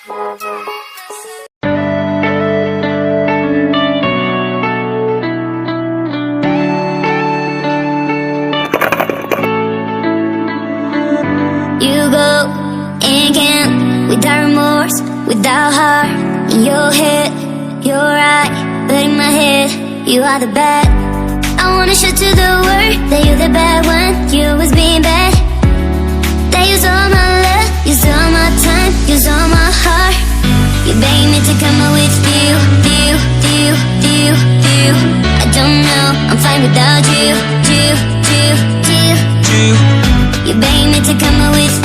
You go and can't, without remorse, without heart. In your head, you're right, but in my head, you are the bad. I wanna show to the world that you're the bad one. You was being bad. That use all my love, use all my time, use all my heart. You begging me to come out with you. I don't know, I'm fine without you. You begging me to come out with